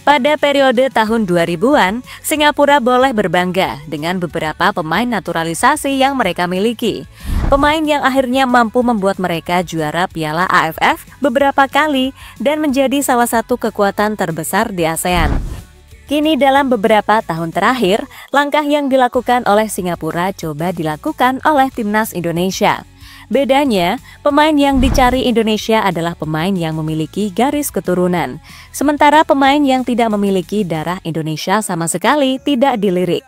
Pada periode tahun 2000-an, Singapura boleh berbangga dengan beberapa pemain naturalisasi yang mereka miliki. Pemain yang akhirnya mampu membuat mereka juara Piala AFF beberapa kali dan menjadi salah satu kekuatan terbesar di ASEAN. Kini dalam beberapa tahun terakhir, langkah yang dilakukan oleh Singapura coba dilakukan oleh Timnas Indonesia. Bedanya, pemain yang dicari Indonesia adalah pemain yang memiliki garis keturunan, sementara pemain yang tidak memiliki darah Indonesia sama sekali tidak dilirik.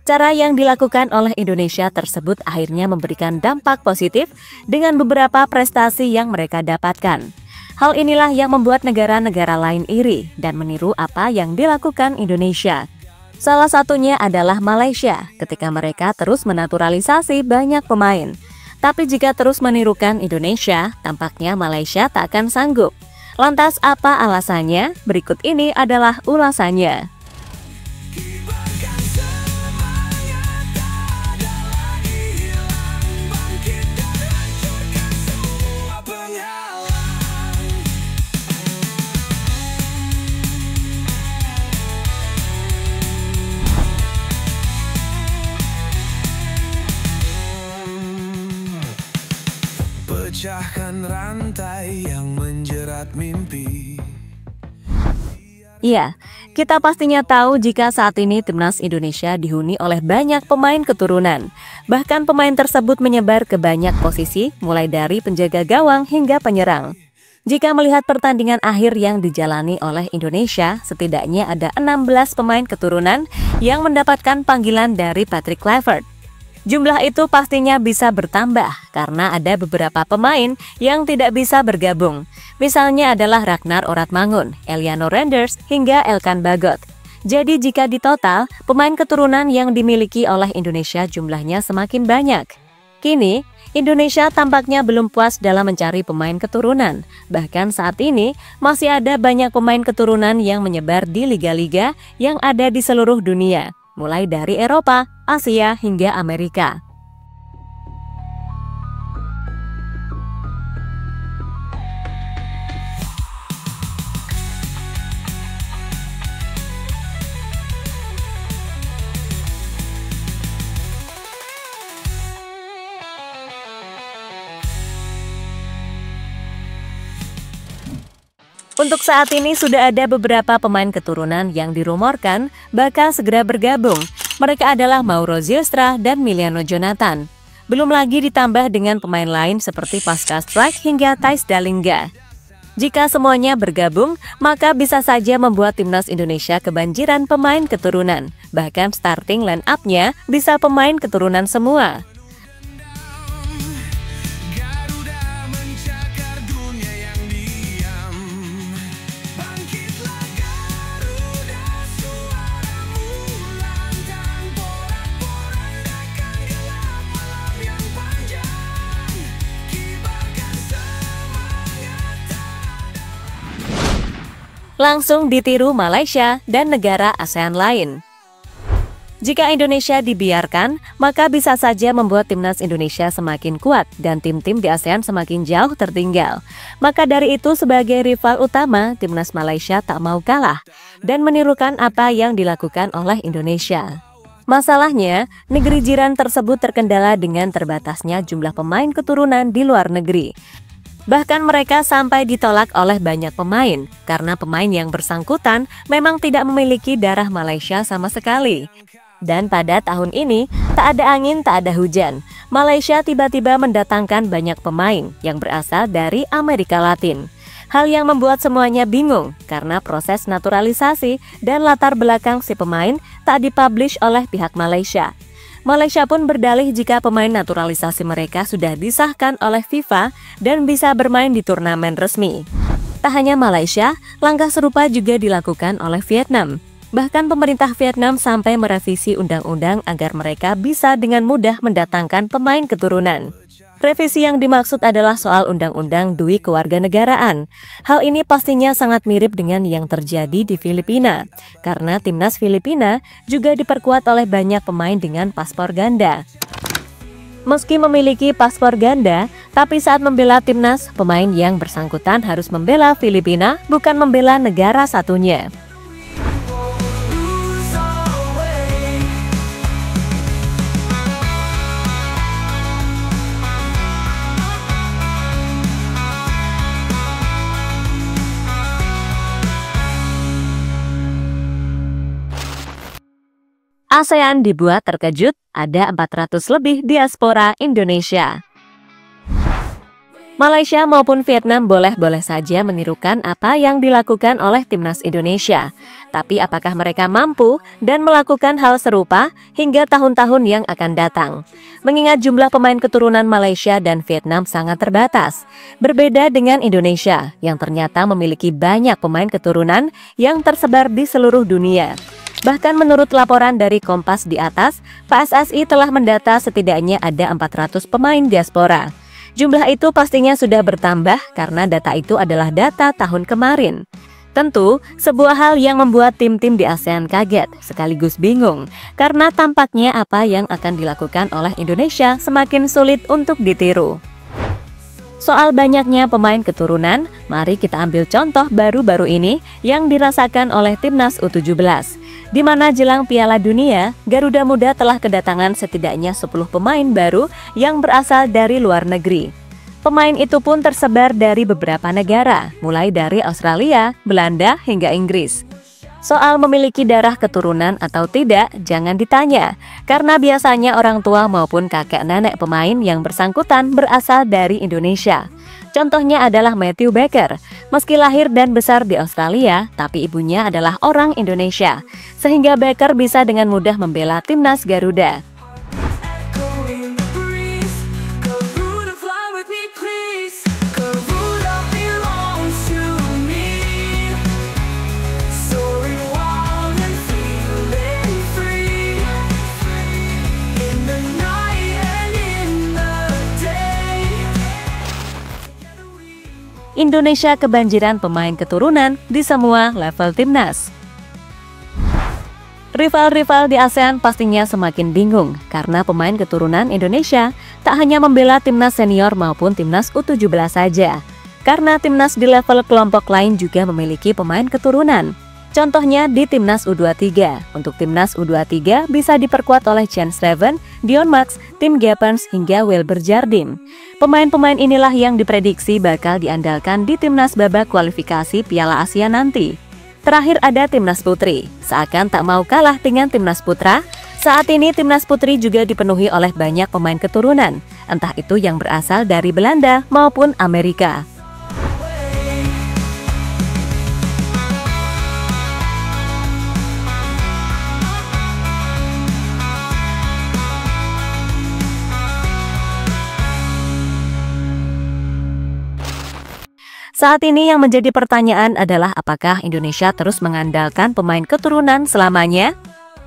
Cara yang dilakukan oleh Indonesia tersebut akhirnya memberikan dampak positif dengan beberapa prestasi yang mereka dapatkan. Hal inilah yang membuat negara-negara lain iri dan meniru apa yang dilakukan Indonesia. Salah satunya adalah Malaysia ketika mereka terus menaturalisasi banyak pemain. Tapi jika terus menirukan Indonesia, tampaknya Malaysia tak akan sanggup. Lantas apa alasannya? Berikut ini adalah ulasannya. Pecahkan rantai yang menjerat mimpi. Iya, kita pastinya tahu jika saat ini Timnas Indonesia dihuni oleh banyak pemain keturunan. Bahkan pemain tersebut menyebar ke banyak posisi, mulai dari penjaga gawang hingga penyerang. Jika melihat pertandingan akhir yang dijalani oleh Indonesia, setidaknya ada 16 pemain keturunan yang mendapatkan panggilan dari Patrick Kluivert. Jumlah itu pastinya bisa bertambah karena ada beberapa pemain yang tidak bisa bergabung. Misalnya adalah Ragnar Oratmangun, Eliano Renders, hingga Elkan Bagot. Jadi jika ditotal, pemain keturunan yang dimiliki oleh Indonesia jumlahnya semakin banyak. Kini, Indonesia tampaknya belum puas dalam mencari pemain keturunan. Bahkan saat ini, masih ada banyak pemain keturunan yang menyebar di liga-liga yang ada di seluruh dunia, mulai dari Eropa, Asia, hingga Amerika. Untuk saat ini sudah ada beberapa pemain keturunan yang dirumorkan bakal segera bergabung. Mereka adalah Mauro Zylstra dan Miliano Jonathan. Belum lagi ditambah dengan pemain lain seperti Pascal Struijk hingga Thijs Dallinga. Jika semuanya bergabung, maka bisa saja membuat Timnas Indonesia kebanjiran pemain keturunan. Bahkan starting line up-nya bisa pemain keturunan semua. Langsung ditiru Malaysia dan negara ASEAN lain. Jika Indonesia dibiarkan, maka bisa saja membuat Timnas Indonesia semakin kuat dan tim-tim di ASEAN semakin jauh tertinggal. Maka dari itu sebagai rival utama, Timnas Malaysia tak mau kalah dan menirukan apa yang dilakukan oleh Indonesia. Masalahnya, negeri jiran tersebut terkendala dengan terbatasnya jumlah pemain keturunan di luar negeri. Bahkan mereka sampai ditolak oleh banyak pemain karena pemain yang bersangkutan memang tidak memiliki darah Malaysia sama sekali. Dan pada tahun ini, tak ada angin, tak ada hujan. Malaysia tiba-tiba mendatangkan banyak pemain yang berasal dari Amerika Latin. Hal yang membuat semuanya bingung karena proses naturalisasi dan latar belakang si pemain tak dipublish oleh pihak Malaysia. Malaysia pun berdalih jika pemain naturalisasi mereka sudah disahkan oleh FIFA dan bisa bermain di turnamen resmi. Tak hanya Malaysia, langkah serupa juga dilakukan oleh Vietnam. Bahkan pemerintah Vietnam sampai merevisi undang-undang agar mereka bisa dengan mudah mendatangkan pemain keturunan. Revisi yang dimaksud adalah soal undang-undang Dui Kewarganegaraan. Hal ini pastinya sangat mirip dengan yang terjadi di Filipina, karena timnas Filipina juga diperkuat oleh banyak pemain dengan paspor ganda. Meski memiliki paspor ganda, tapi saat membela timnas, pemain yang bersangkutan harus membela Filipina, bukan membela negara satunya. ASEAN dibuat terkejut, ada 400 lebih diaspora Indonesia. Malaysia maupun Vietnam boleh-boleh saja menirukan apa yang dilakukan oleh timnas Indonesia. Tapi apakah mereka mampu dan melakukan hal serupa hingga tahun-tahun yang akan datang? Mengingat jumlah pemain keturunan Malaysia dan Vietnam sangat terbatas. Berbeda dengan Indonesia yang ternyata memiliki banyak pemain keturunan yang tersebar di seluruh dunia. Bahkan menurut laporan dari Kompas di atas, PSSI telah mendata setidaknya ada 400 pemain diaspora. Jumlah itu pastinya sudah bertambah karena data itu adalah data tahun kemarin. Tentu, sebuah hal yang membuat tim-tim di ASEAN kaget sekaligus bingung karena tampaknya apa yang akan dilakukan oleh Indonesia semakin sulit untuk ditiru. Soal banyaknya pemain keturunan, mari kita ambil contoh baru-baru ini yang dirasakan oleh Timnas U17. Di mana jelang Piala Dunia, Garuda Muda telah kedatangan setidaknya 10 pemain baru yang berasal dari luar negeri. Pemain itu pun tersebar dari beberapa negara, mulai dari Australia, Belanda, hingga Inggris. Soal memiliki darah keturunan atau tidak, jangan ditanya, karena biasanya orang tua maupun kakek nenek pemain yang bersangkutan berasal dari Indonesia. Contohnya adalah Matthew Baker. Meski lahir dan besar di Australia, tapi ibunya adalah orang Indonesia, sehingga Baker bisa dengan mudah membela timnas Garuda. Indonesia kebanjiran pemain keturunan di semua level timnas. Rival-rival di ASEAN pastinya semakin bingung karena pemain keturunan Indonesia tak hanya membela timnas senior maupun timnas U17 saja. Karena timnas di level kelompok lain juga memiliki pemain keturunan. Contohnya di timnas U23. Untuk timnas U23 bisa diperkuat oleh Chance Raven, Dion Max, Tim Gapens hingga Wilber Jardim. Pemain-pemain inilah yang diprediksi bakal diandalkan di timnas babak kualifikasi Piala Asia nanti. Terakhir ada timnas putri, seakan tak mau kalah dengan timnas putra. Saat ini timnas putri juga dipenuhi oleh banyak pemain keturunan, entah itu yang berasal dari Belanda maupun Amerika. Saat ini yang menjadi pertanyaan adalah apakah Indonesia terus mengandalkan pemain keturunan selamanya?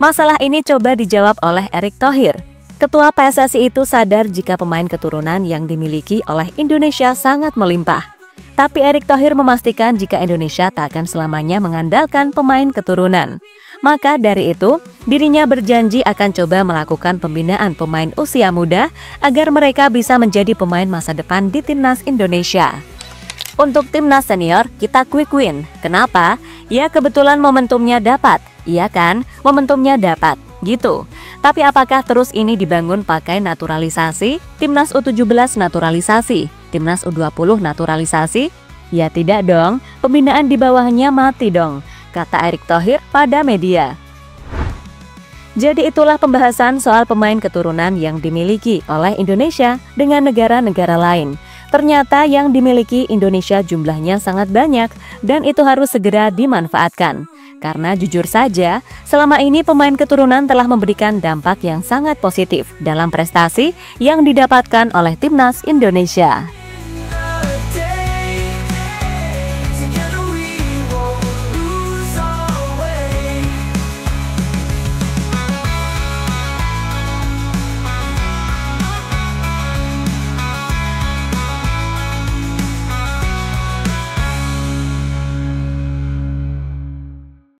Masalah ini coba dijawab oleh Erick Thohir. Ketua PSSI itu sadar jika pemain keturunan yang dimiliki oleh Indonesia sangat melimpah. Tapi Erick Thohir memastikan jika Indonesia tak akan selamanya mengandalkan pemain keturunan. Maka dari itu, dirinya berjanji akan coba melakukan pembinaan pemain usia muda agar mereka bisa menjadi pemain masa depan di timnas Indonesia. Untuk timnas senior, kita quick win. Kenapa? Ya kebetulan momentumnya dapat. Iya kan? Momentumnya dapat. Gitu. Tapi apakah terus ini dibangun pakai naturalisasi? Timnas U17 naturalisasi? Timnas U20 naturalisasi? Ya tidak dong. Pembinaan di bawahnya mati dong, kata Erick Thohir pada media. Jadi itulah pembahasan soal pemain keturunan yang dimiliki oleh Indonesia dengan negara-negara lain. Ternyata yang dimiliki Indonesia jumlahnya sangat banyak dan itu harus segera dimanfaatkan. Karena jujur saja, selama ini pemain keturunan telah memberikan dampak yang sangat positif dalam prestasi yang didapatkan oleh timnas Indonesia.